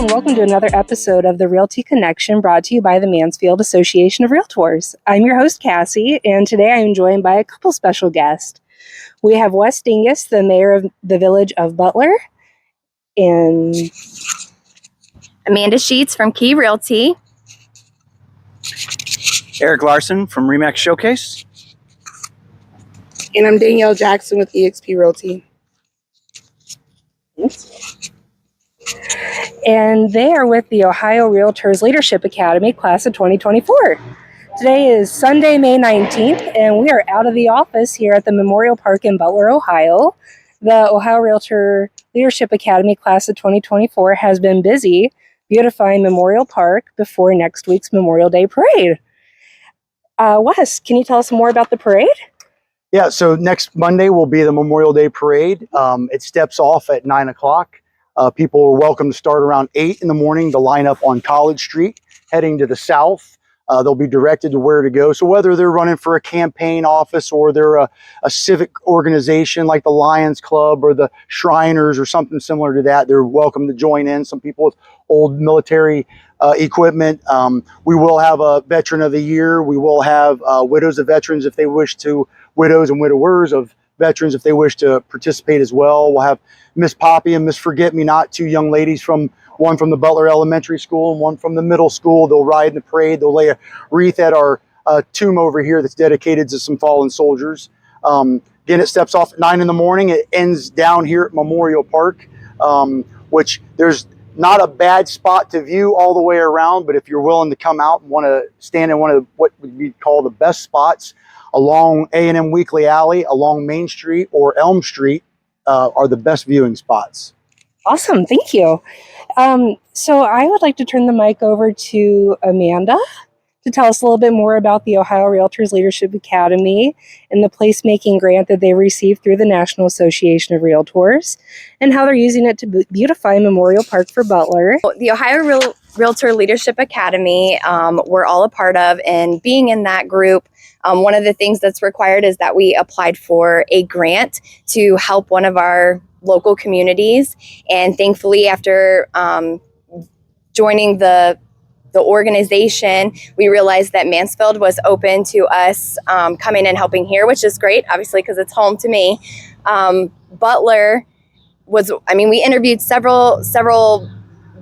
and welcome to another episode of the Realty Connection, brought to you by the Mansfield Association of Realtors. I'm your host, Cassie, and today I'm joined by a couple special guests. We have Wes Dingus, the mayor of the village of Butler, and Amanda Sheets from Key Realty. Eric Larson from Remax Showcase. And I'm Danielle Jackson with eXp Realty. And they are with the Ohio REALTORS Leadership Academy, class of 2024. Today is Sunday, May 19th, and we are out of the office here at the Memorial Park in Butler, Ohio. The Ohio Realtor Leadership Academy class of 2024 has been busy beautifying Memorial Park before next week's Memorial Day parade. Wes, can you tell us more about the parade? Yeah, so next Monday will be the Memorial Day parade. It steps off at 9 o'clock. People are welcome to start around 8 in the morning to line up on College Street, heading to the south. They'll be directed to where to go. So whether they're running for a campaign office or they're a civic organization like the Lions Club or the Shriners or something similar to that, they're welcome to join in. Some people with old military equipment. We will have a Veteran of the Year. We will have widows of veterans if they wish to, widows and widowers of veterans if they wish to participate as well. We'll have Miss Poppy and Miss Forget-Me-Not, two young ladies one from the Butler Elementary School and one from the middle school. They'll ride in the parade. They'll lay a wreath at our tomb over here that's dedicated to some fallen soldiers. Again, it steps off at 9 in the morning. It ends down here at Memorial Park, which there's not a bad spot to view all the way around, but if you're willing to come out and want to stand in one of what would be called the best spots along A&M Weekly Alley, along Main Street or Elm Street, are the best viewing spots. Awesome, thank you. So I would like to turn the mic over to Amanda to tell us a little bit more about the Ohio REALTORS Leadership Academy and the Placemaking Grant that they received through the National Association of Realtors and how they're using it to beautify Memorial Park for Butler. The Ohio Realtor Leadership Academy, we're all a part of, and being in that group, one of the things that's required is that we applied for a grant to help one of our local communities. And thankfully, after joining the organization, we realized that Mansfield was open to us coming and helping here, which is great, obviously, because it's home to me. Butler we interviewed several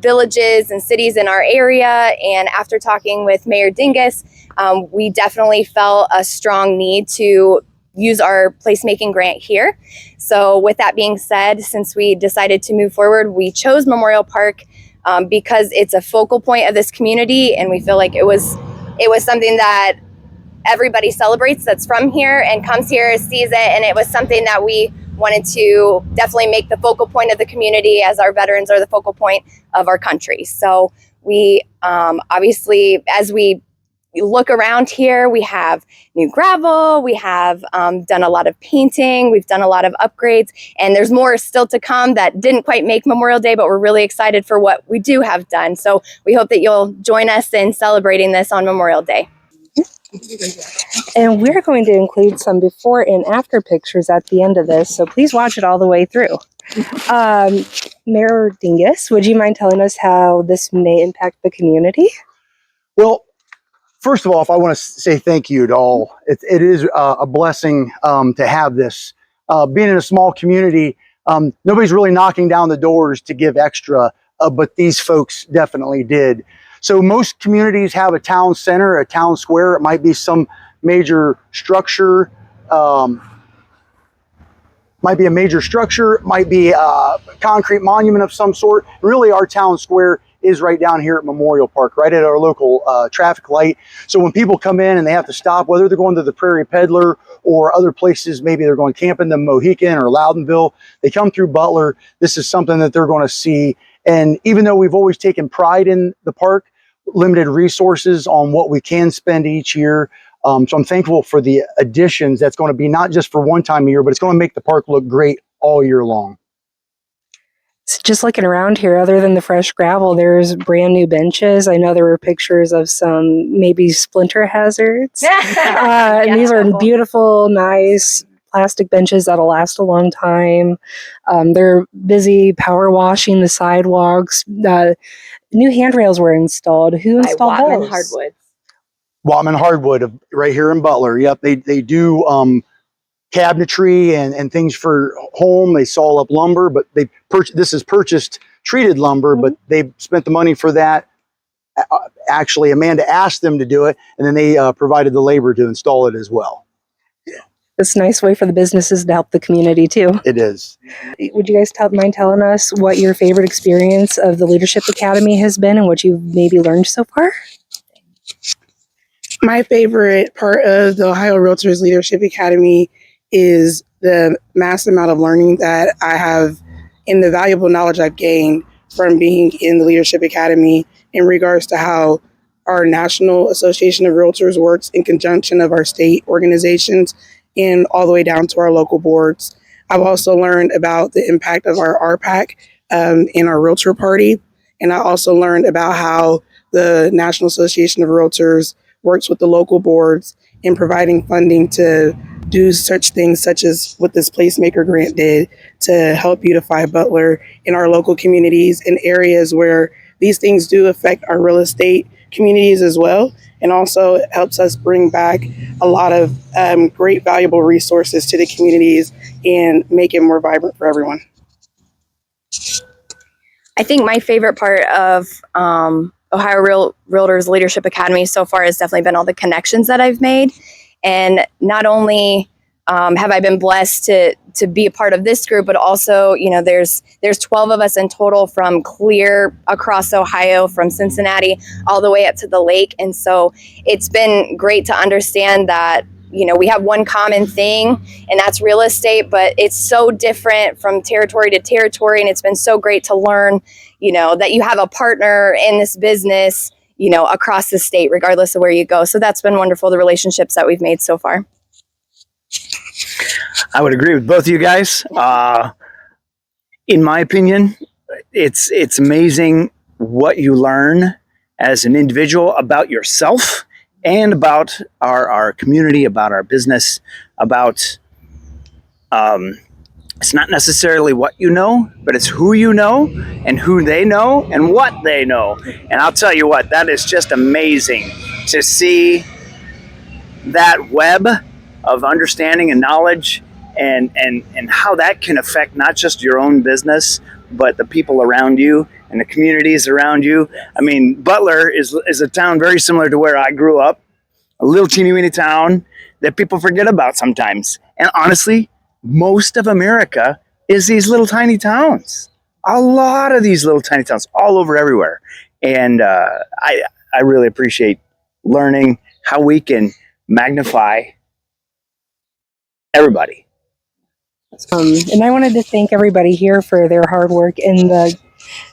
villages and cities in our area, and after talking with Mayor Dingus, we definitely felt a strong need to use our placemaking grant here. So with that being said, since we decided to move forward, we chose Memorial Park because it's a focal point of this community, and we feel like it was something that everybody celebrates that's from here and comes here, sees it, and it was something that we wanted to definitely make the focal point of the community, as our veterans are the focal point of our country. So we obviously, as we look around here, we have new gravel, we have done a lot of painting, we've done a lot of upgrades, and there's more still to come that didn't quite make Memorial Day, but we're really excited for what we do have done. So we hope that you'll join us in celebrating this on Memorial Day. And we're going to include some before and after pictures at the end of this, so please watch it all the way through. Mayor Dingus, would you mind telling us how this may impact the community? Well, first of all, if I want to say thank you to all, it is a blessing to have this. Being in a small community, nobody's really knocking down the doors to give extra, but these folks definitely did. So most communities have a town center, a town square. It might be some major structure, might be a concrete monument of some sort. Really, our town square is right down here at Memorial Park, right at our local traffic light. So when people come in and they have to stop, whether they're going to the Prairie Peddler or other places, maybe they're going camping to Mohican or Loudonville, they come through Butler, this is something that they're going to see. And even though we've always taken pride in the park, limited resources on what we can spend each year. So I'm thankful for the additions that's going to be not just for one time a year, but it's going to make the park look great all year long. Just looking around here, other than the fresh gravel, there's brand new benches. I know there were pictures of some maybe splinter hazards. And these are beautiful, nice plastic benches that'll last a long time. They're busy power washing the sidewalks. New handrails were installed. Who By installed Watman those? Hardwood. Watman Hardwood right here in Butler. Yep, they do cabinetry and things for home. They saw up lumber, but this is purchased treated lumber, but they spent the money for that. Actually, Amanda asked them to do it, and then they provided the labor to install it as well. It's a nice way for the businesses to help the community too. It is. Would you guys mind telling us what your favorite experience of the Leadership Academy has been and what you've maybe learned so far? My favorite part of the Ohio Realtors Leadership Academy is the mass amount of learning that I have and the valuable knowledge I've gained from being in the Leadership Academy in regards to how our National Association of Realtors works in conjunction of our state organizations and all the way down to our local boards. I've also learned about the impact of our RPAC in our Realtor Party. And I also learned about how the National Association of Realtors works with the local boards in providing funding to do such things such as what this Placemaker Grant did to help beautify Butler in our local communities in areas where these things do affect our real estate communities as well. And also it helps us bring back a lot of great valuable resources to the communities and make it more vibrant for everyone. I think my favorite part of Ohio Realtors Leadership Academy so far has definitely been all the connections that I've made. And not only have I been blessed to be a part of this group, but also, you know, there's 12 of us in total from clear across Ohio, from Cincinnati all the way up to the lake. And so it's been great to understand that, you know, we have one common thing, and that's real estate, but it's so different from territory to territory. And it's been so great to learn, you know, that you have a partner in this business, you know, across the state, regardless of where you go. So that's been wonderful, the relationships that we've made so far. I would agree with both of you guys. In my opinion, it's amazing what you learn as an individual about yourself and about our community, about our business, about it's not necessarily what you know, but it's who you know and who they know and what they know. And I'll tell you what, that is just amazing to see that web of understanding and knowledge and how that can affect not just your own business, but the people around you and the communities around you. I mean, Butler is a town very similar to where I grew up, a little teeny-weeny town that people forget about sometimes. And honestly, most of America is these little tiny towns. A lot of these little tiny towns all over everywhere. And I really appreciate learning how we can magnify everybody. And I wanted to thank everybody here for their hard work, and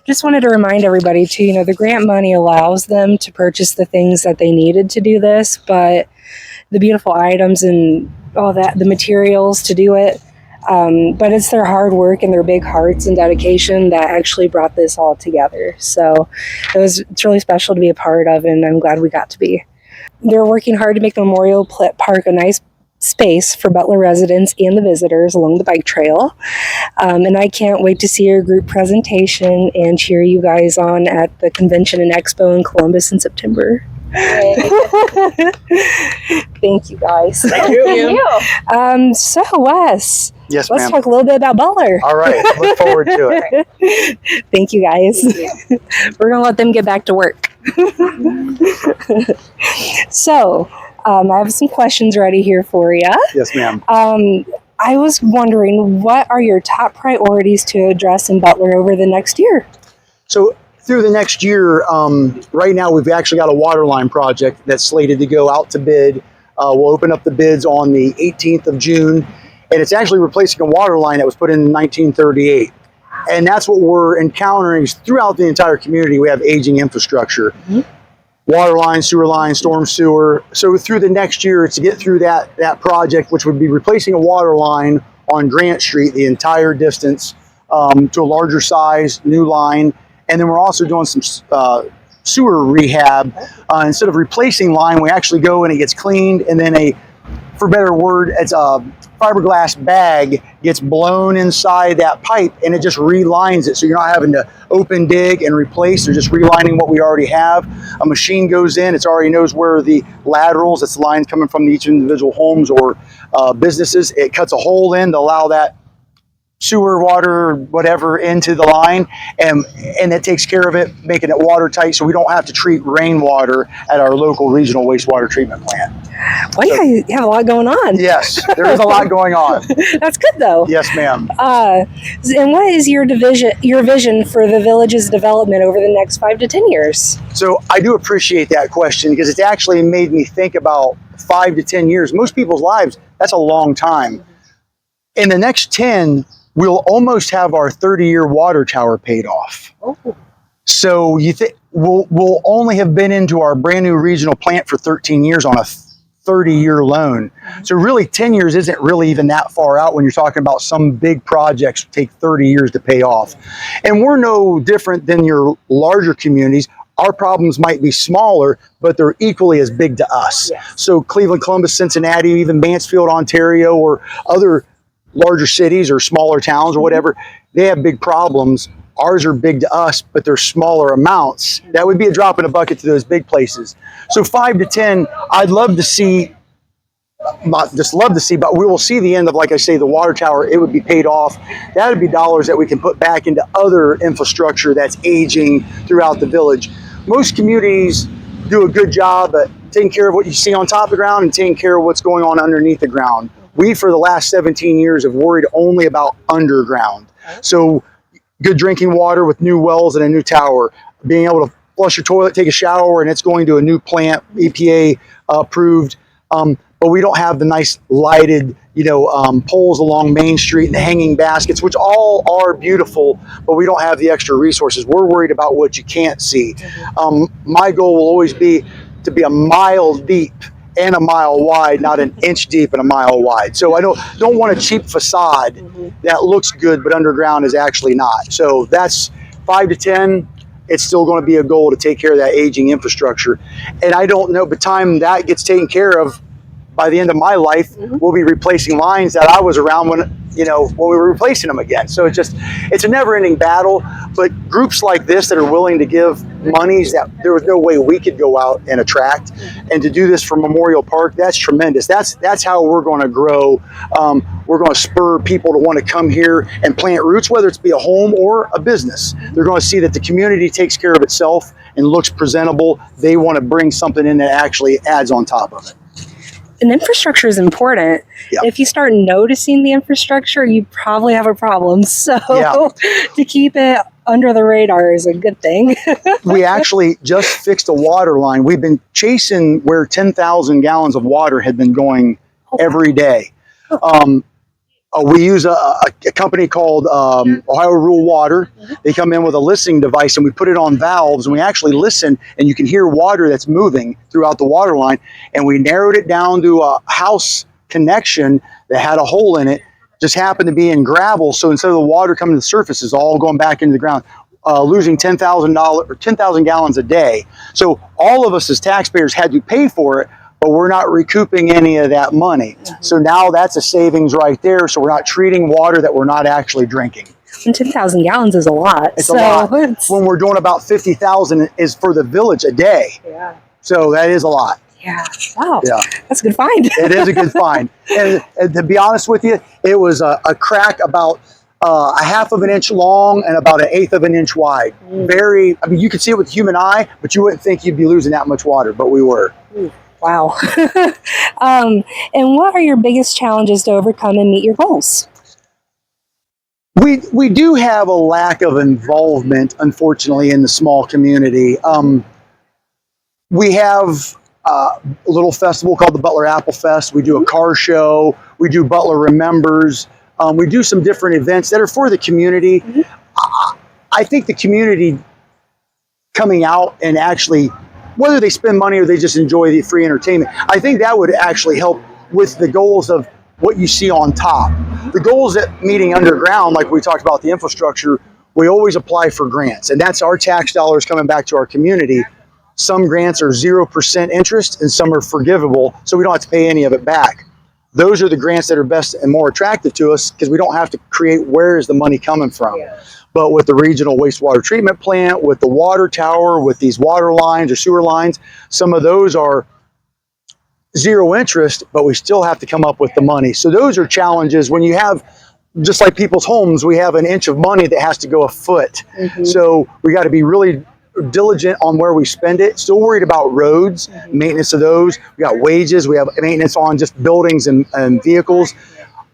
just wanted to remind everybody too, you know, the grant money allows them to purchase the things that they needed to do this, but the beautiful items and all that, the materials to do it, but it's their hard work and their big hearts and dedication that actually brought this all together. So it's really special to be a part of, and I'm glad we got to be. They're working hard to make Memorial Park a nice space for Butler residents and the visitors along the bike trail. And I can't wait to see your group presentation and cheer you guys on at the convention and expo in Columbus in September. Thank you guys. Thank you. So Wes, Yes, let's ma'am. talk a little bit about Butler. All right. Look forward to it. Thank you guys. We're going to let them get back to work. So, I have some questions ready here for you. Yes, ma'am. I was wondering, what are your top priorities to address in Butler over the next year? So through the next year, right now we've actually got a water line project that's slated to go out to bid. We'll open up the bids on the 18th of June, and it's actually replacing a water line that was put in 1938. And that's what we're encountering throughout the entire community. We have aging infrastructure. Mm-hmm. Water line, sewer line, storm sewer. So through the next year, to get through that project, which would be replacing a water line on Grant Street, the entire distance, to a larger size, new line. And then we're also doing some sewer rehab. Instead of replacing line, we actually go and it gets cleaned, and then a for better word, it's a fiberglass bag gets blown inside that pipe and it just relines it. So you're not having to open, dig, and replace. They're just relining what we already have. A machine goes in, it already knows where the laterals, it's lines coming from each individual homes or businesses. It cuts a hole in to allow that sewer water, whatever, into the line, and it takes care of it, making it watertight, so we don't have to treat rainwater at our local regional wastewater treatment plant. Well, yeah, you have a lot going on. Yes, there is a lot going on. That's good, though. Yes, ma'am. And what is your vision for the village's development over the next 5 to 10 years? So I do appreciate that question because it's actually made me think about 5 to 10 years. Most people's lives, that's a long time. In the next 10, we'll almost have our 30-year water tower paid off. Oh. So you think we'll only have been into our brand new regional plant for 13 years on a 30-year loan. So really 10 years isn't really even that far out when you're talking about some big projects take 30 years to pay off. And we're no different than your larger communities. Our problems might be smaller, but they're equally as big to us. Yes. So Cleveland, Columbus, Cincinnati, even Mansfield, Ontario, or other larger cities or smaller towns or whatever, they have big problems. Ours are big to us, but they're smaller amounts. That would be a drop in a bucket to those big places. So 5 to 10, I'd love to see, not just love to see, but we will see the end of, like I say, the water tower. It would be paid off. That would be dollars that we can put back into other infrastructure that's aging throughout the village. Most communities do a good job at taking care of what you see on top of the ground and taking care of what's going on underneath the ground. We, for the last 17 years, have worried only about underground. So good drinking water with new wells and a new tower, being able to flush your toilet, take a shower, and it's going to a new plant, EPA approved. But we don't have the nice lighted, poles along Main Street and the hanging baskets, which all are beautiful, but we don't have the extra resources. We're worried about what you can't see. My goal will always be to be a mile deep and a mile wide, not an inch deep and a mile wide. So I don't want a cheap facade that looks good, but underground is actually not. So that's 5 to 10. It's still going to be a goal to take care of that aging infrastructure. And I don't know, by the time that gets taken care of, by the end of my life, we'll be replacing lines that I was around when we were replacing them again. So it's a never-ending battle, but groups like this that are willing to give monies that there was no way we could go out and attract, and to do this for Memorial Park, that's tremendous. That's how we're going to grow. We're going to spur people to want to come here and plant roots, whether it's be a home or a business. They're going to see that the community takes care of itself and looks presentable. They want to bring something in that actually adds on top of it. And infrastructure is important. Yeah. If you start noticing the infrastructure, you probably have a problem. So to keep it under the radar is a good thing. We actually just fixed a water line. We've been chasing where 10,000 gallons of water had been going every day. We use a company called Ohio Rural Water. They come in with a listening device and we put it on valves and we actually listen and you can hear water that's moving throughout the water line. And we narrowed it down to a house connection that had a hole in it, just happened to be in gravel. So instead of the water coming to the surface, it's all going back into the ground, losing $10,000 or 10,000 gallons a day. So all of us as taxpayers had to pay for it, but we're not recouping any of that money. So now that's a savings right there. So we're not treating water that we're not actually drinking. And 10,000 gallons is a lot. It's a lot. When we're doing about 50,000 is for the village a day. Yeah. So that is a lot. Yeah. Wow. Yeah. That's a good find. It is a good find. And to be honest with you, it was a crack about a half of an inch long and about an eighth of an inch wide. You could see it with the human eye, but you wouldn't think you'd be losing that much water, but we were. Wow. And what are your biggest challenges to overcome and meet your goals? We do have a lack of involvement, unfortunately, in the small community. We have a little festival called the Butler Apple Fest. We do a car show. We do Butler Remembers. We do some different events that are for the community. I think the community coming out and actually, whether they spend money or they just enjoy the free entertainment, I think that would actually help with the goals of what you see on top. The goals at meeting underground, like we talked about the infrastructure, we always apply for grants, and that's our tax dollars coming back to our community. Some grants are 0% interest and some are forgivable, so we don't have to pay any of it back. those are the grants that are best and more attractive to us because we don't have to create where is the money coming from. Yeah. But with the regional wastewater treatment plant, with the water tower, with these water lines or sewer lines, some of those are zero interest, but we still have to come up with the money. So those are challenges when you have, just like people's homes, we have an inch of money that has to go a foot. So we got to be really diligent on where we spend it. Still worried about roads, maintenance of those. We got wages. We have maintenance on just buildings and vehicles.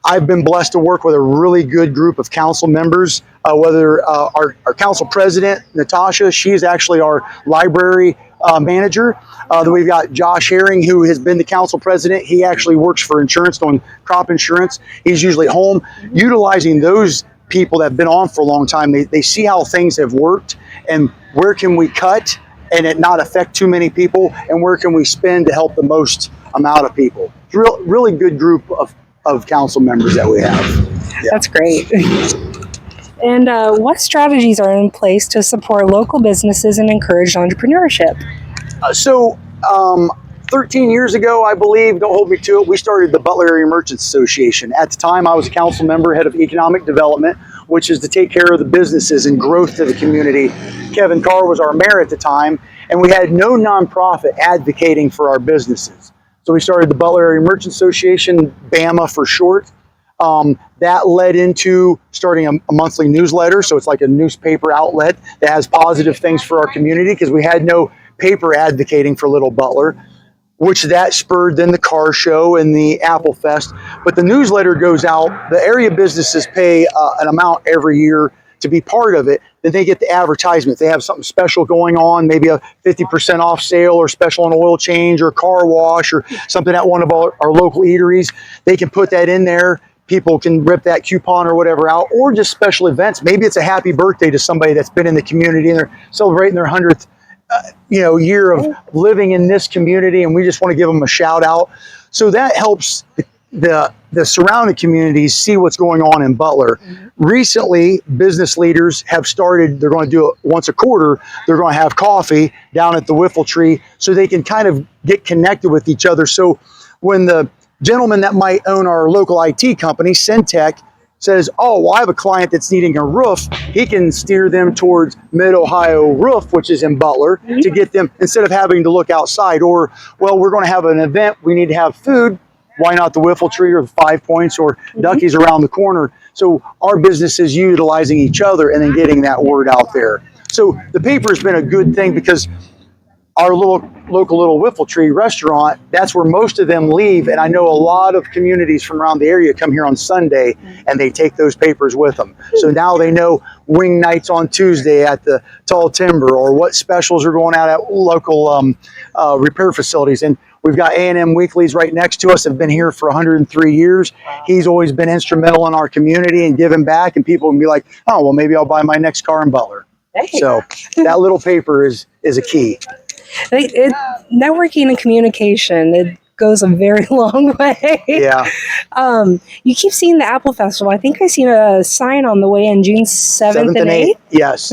I've been blessed to work with a really good group of council members, whether our council president, Natasha, she's actually our library manager. Then we've got Josh Herring, who has been the council president. He actually works for insurance, on crop insurance. He's usually home. Utilizing those people that have been on for a long time, they see how things have worked and where can we cut and it not affect too many people, and where can we spend to help the most amount of people. It's really good group of council members that we have. Yeah. That's great. And what strategies are in place to support local businesses and encourage entrepreneurship? 13 years ago, I believe, don't hold me to it, we started the Butler Area Merchants Association. At the time, I was a council member, head of economic development, which is to take care of the businesses and growth to the community. Kevin Carr was our mayor at the time, and we had no nonprofit advocating for our businesses. So we started the Butler Area Merchants Association, BAMA for short. That led into starting a monthly newsletter. So it's like a newspaper outlet that has positive things for our community because we had no paper advocating for Little Butler, which that spurred then the car show and the Apple Fest. But the newsletter goes out. The area businesses pay an amount every year to be part of it. Then they get the advertisement. They have something special going on, maybe a 50% off sale or special on oil change or car wash or something at one of our local eateries. They can put that in there. People can rip that coupon or whatever out, or just special events. Maybe it's a happy birthday to somebody that's been in the community and they're celebrating their 100th year of living in this community, and we just want to give them a shout out. So that helps the surrounding communities see what's going on in Butler. Recently, business leaders have started, they're going to do it once a quarter, they're going to have coffee down at the Wiffle Tree so they can kind of get connected with each other. So when the gentleman that might own our local IT company, Syntech, says, oh, well, I have a client that's needing a roof, he can steer them towards Mid-Ohio Roof, which is in Butler, to get them, instead of having to look outside. Or, well, we're going to have an event, we need to have food, why not the Wiffle Tree or the 5 Points or Ducky's around the corner? So our business is utilizing each other and then getting that word out there. So the paper has been a good thing because our local little Wiffle Tree restaurant, that's where most of them leave. And I know a lot of communities from around the area come here on Sunday and they take those papers with them. So now they know wing nights on Tuesday at the Tall Timber, or what specials are going out at local repair facilities. And we've got A&M Weeklies right next to us, have been here for 103 years. He's always been instrumental in our community and giving back, and people can be like, oh, well, maybe I'll buy my next car in Butler. So that little paper is a key. Networking and communication, it goes a very long way. Yeah. You keep seeing the Apple Festival. I think I seen a sign on the way in June 7th and 8th. Yes.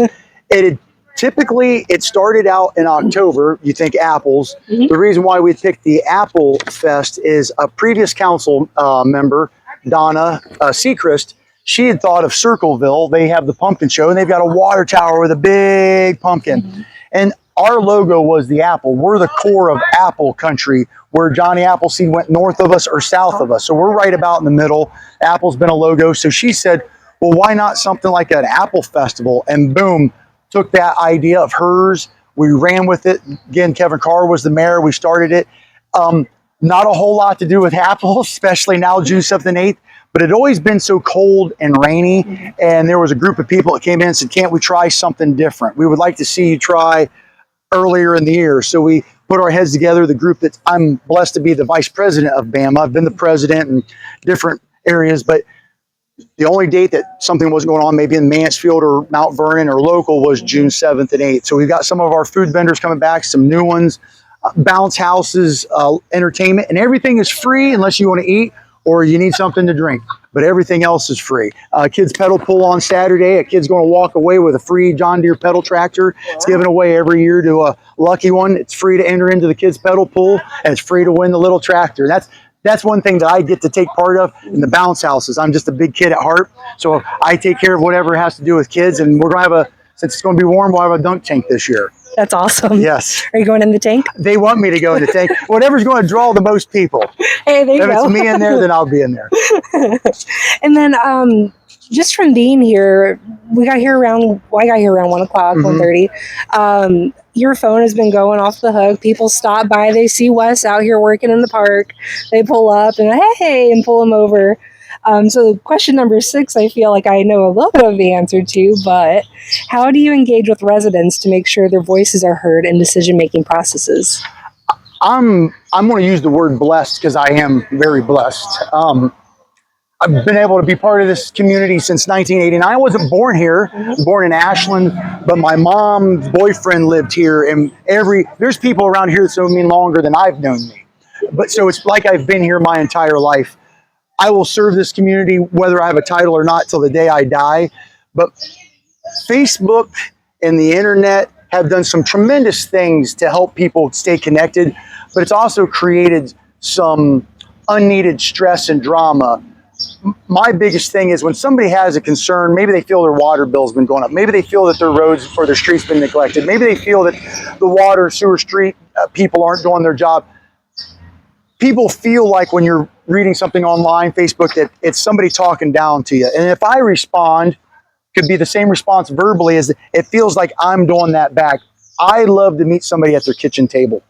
Typically, it started out in October. You think apples. The reason why we picked the Apple Fest is a previous council member, Donna Seacrest. She had thought of Circleville. They have the pumpkin show, and they've got a water tower with a big pumpkin. And our logo was the apple. We're the core of apple country, where Johnny Appleseed went north of us or south of us. So we're right about in the middle. Apple's been a logo. So she said, well, why not something like an Apple Festival? And boom, took that idea of hers. We ran with it. Again, Kevin Carr was the mayor. We started it. Not a whole lot to do with apples, especially now June 7th and 8th. But it had always been so cold and rainy. And there was a group of people that came in and said, can't we try something different? We would like to see you try earlier in the year. So we put our heads together, the group that I'm blessed to be the vice president of BAMA. I've been the president in different areas, but the only date that something wasn't going on, maybe in Mansfield or Mount Vernon or local, was June 7th and 8th. So we've got some of our food vendors coming back, some new ones, bounce houses, entertainment, and everything is free unless you want to eat or you need something to drink. But everything else is free. Kids pedal pull on Saturday. A kid's going to walk away with a free John Deere pedal tractor. It's given away every year to a lucky one. It's free to enter into the kids pedal pull, and it's free to win the little tractor. that's one thing that I get to take part of in the bounce houses. I'm just a big kid at heart, so I take care of whatever has to do with kids. And we're gonna have since it's gonna be warm, we'll have a dunk tank this year. That's awesome. Yes. Are you going in the tank? They want me to go in the tank. Whatever's going to draw the most people. Hey, there you If go. it's me in there, then I'll be in there. And then just from being here, I got here around 1 o'clock, 1:30. Your phone has been going off the hook. People stop by, they see Wes out here working in the park. They pull up and hey, and pull him over. So question number 6, I feel like I know a little bit of the answer to, but how do you engage with residents to make sure their voices are heard in decision-making processes? I'm going to use the word blessed because I am very blessed. I've been able to be part of this community since 1989. I wasn't born here, I was born in Ashland, but my mom's boyfriend lived here, and there's people around here that know me longer than I've known me. But so it's like I've been here my entire life. I will serve this community whether I have a title or not till the day I die. But Facebook and the internet have done some tremendous things to help people stay connected, but it's also created some unneeded stress and drama. My biggest thing is when somebody has a concern, maybe they feel their water bill's been going up, maybe they feel that their roads or their streets been neglected, maybe they feel that the water, sewer, street people aren't doing their job. People feel like when you're reading something online, Facebook, that it's somebody talking down to you. And if I respond, could be the same response verbally as it feels like I'm doing that back. I love to meet somebody at their kitchen table.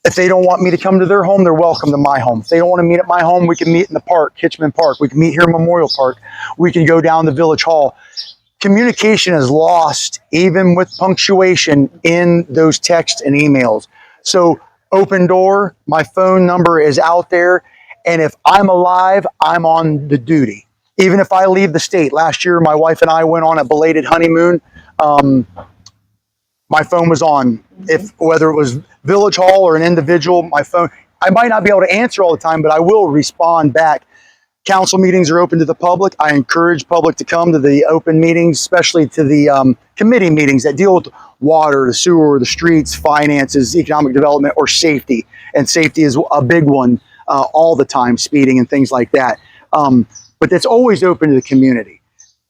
If they don't want me to come to their home, they're welcome to my home. If they don't want to meet at my home, we can meet in the park, Hitchman Park. We can meet here in Memorial Park. We can go down to Village Hall. Communication is lost, even with punctuation, in those texts and emails. So open door, my phone number is out there. And if I'm alive, I'm on the duty. Even if I leave the state. Last year, my wife and I went on a belated honeymoon. My phone was on. Whether it was Village Hall or an individual, my phone, I might not be able to answer all the time, but I will respond back. Council meetings are open to the public. I encourage public to come to the open meetings, especially to the committee meetings that deal with water, the sewer, the streets, finances, economic development, or safety. And safety is a big one all the time, speeding and things like that. But that's always open to the community.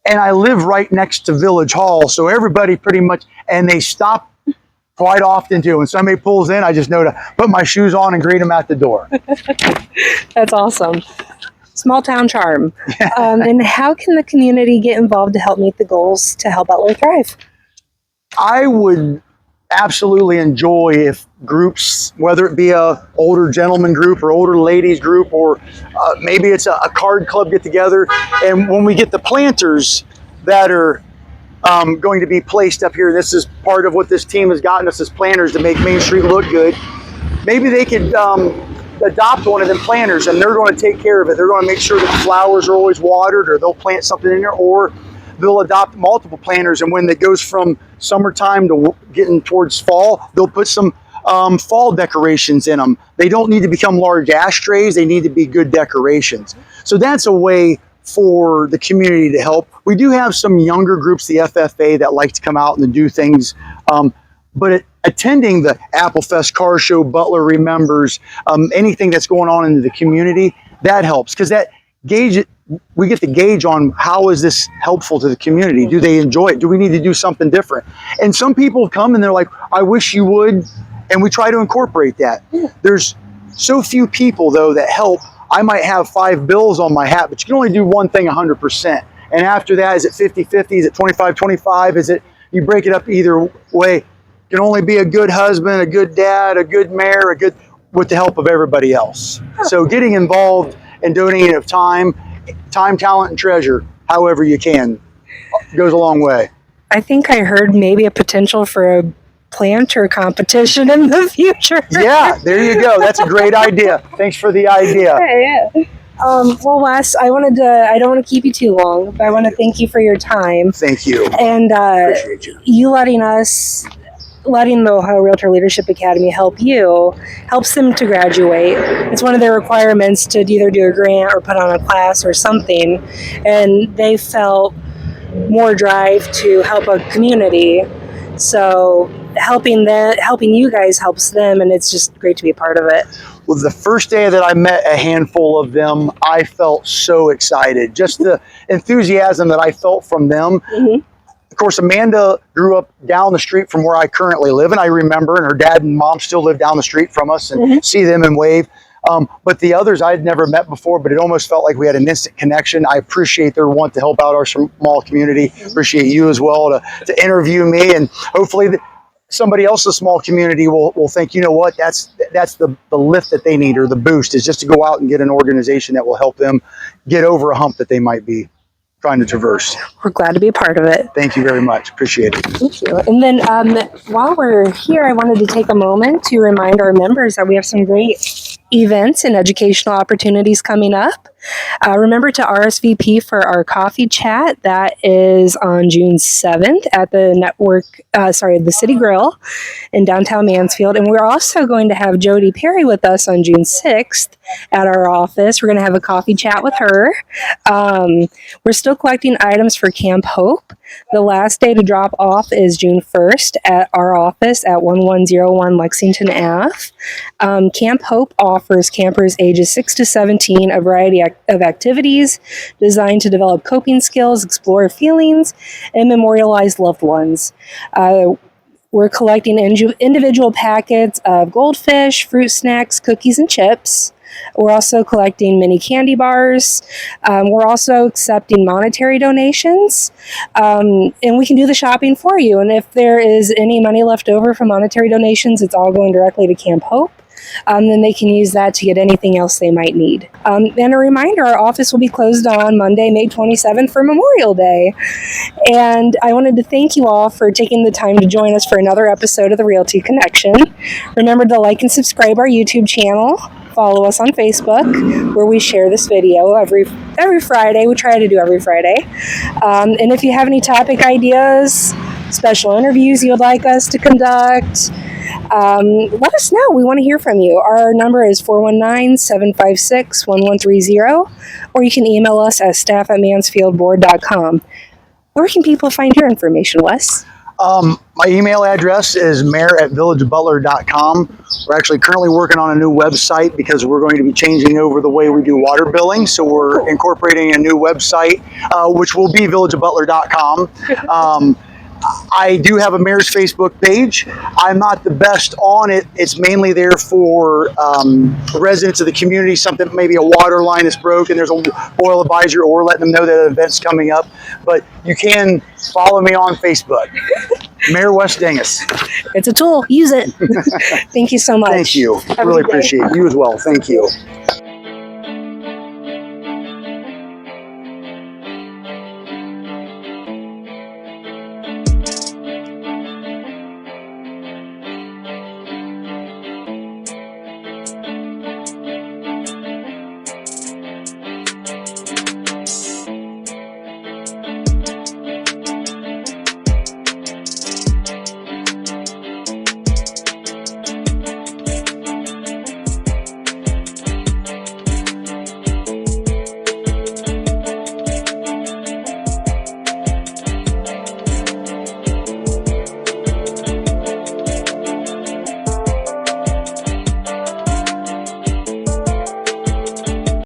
And I live right next to Village Hall, so everybody pretty much, and they stop quite often too. When somebody pulls in, I just know to put my shoes on and greet them at the door. That's awesome. Small town charm. And how can the community get involved to help meet the goals to help Butler thrive? I would absolutely enjoy if groups, whether it be a older gentleman group or older ladies group, or maybe it's a card club get together, and when we get the planters that are going to be placed up here, this is part of what this team has gotten us as planters to make Main Street look good. Maybe they could adopt one of them planters, and they're going to take care of it. They're going to make sure that the flowers are always watered, or they'll plant something in there, or they'll adopt multiple planters, and when it goes from summertime to getting towards fall, they'll put some fall decorations in them. They don't need to become large ashtrays. They need to be good decorations. So that's a way for the community to help. We do have some younger groups, the FFA, that like to come out and do things. But attending the Apple Fest Car Show, Butler Remembers, anything that's going on in the community, that helps, because that we get the gauge on how is this helpful to the community. Do they enjoy it? Do we need to do something different? And some people come and they're like, I wish you would, and we try to incorporate that. There's so few people though that help. I might have 5 bills on my hat, but you can only do one thing 100%. And after that, is it 50-50? Is it 25-25? Is it, you break it up either way. You can only be a good husband, a good dad, a good mayor, with the help of everybody else. So getting involved and donating of time, talent, and treasure, however you can, goes a long way. I think I heard maybe a potential for a planter competition in the future. Yeah, there you go. That's a great idea. Thanks for the idea. Yeah. Well, Wes, I don't want to keep you too long, but I want to thank you for your time. Thank you. And Appreciate you letting the Ohio Realtor Leadership Academy helps them to graduate. It's one of their requirements to either do a grant or put on a class or something, and they felt more drive to help a community. So helping you guys helps them, and it's just great to be a part of it. Well, the first day that I met a handful of them, I felt so excited. Just the enthusiasm that I felt from them. Mhm. Of course, Amanda grew up down the street from where I currently live, and I remember, and her dad and mom still live down the street from us, and see them and wave. But the others I had never met before, but it almost felt like we had an instant connection. I appreciate their want to help out our small community. Appreciate you as well to interview me, and hopefully somebody else in the small community will think, you know what, that's the lift that they need, or the boost, is just to go out and get an organization that will help them get over a hump that they might be trying to traverse. We're glad to be a part of it. Thank you very much. Appreciate it. Thank you. And then while we're here, I wanted to take a moment to remind our members that we have some great events and educational opportunities coming up. Remember to RSVP for our coffee chat. That is on June 7th at the City Grill in downtown Mansfield. And we're also going to have Jody Perry with us on June 6th at our office. We're going to have a coffee chat with her. We're still collecting items for Camp Hope. The last day to drop off is June 1st at our office at 1101 Lexington Ave. Camp Hope offers campers ages 6 to 17 a variety of activities designed to develop coping skills, explore feelings, and memorialize loved ones. We're collecting individual packets of goldfish, fruit snacks, cookies, and chips. We're also collecting mini candy bars. We're also accepting monetary donations, and we can do the shopping for you. And if there is any money left over from monetary donations, it's all going directly to Camp Hope. Then they can use that to get anything else they might need. And a reminder, our office will be closed on Monday, May 27th for Memorial Day. And I wanted to thank you all for taking the time to join us for another episode of the Realty Connection. Remember to like and subscribe our YouTube channel. Follow us on Facebook, where we share this video every Friday. We try to do every Friday. And if you have any topic ideas, special interviews you would like us to conduct, let us know. We want to hear from you. Our number is 419-756-1130, or you can email us at staff@mansfieldboard.com. Where can people find your information, Wes? My email address is mayor@villagebutler.com. We're actually currently working on a new website because we're going to be changing over the way we do water billing. So we're incorporating a new website, which will be villagebutler.com. I do have a mayor's Facebook page. I'm not the best on it. It's mainly there for residents of the community. Something, maybe a water line is broken. There's a boil advisor, or letting them know that an event's coming up. But you can follow me on Facebook. Mayor Wes Dingus. It's a tool. Use it. Thank you so much. Thank you. Have a Really good day. appreciate it. You as well. Thank you.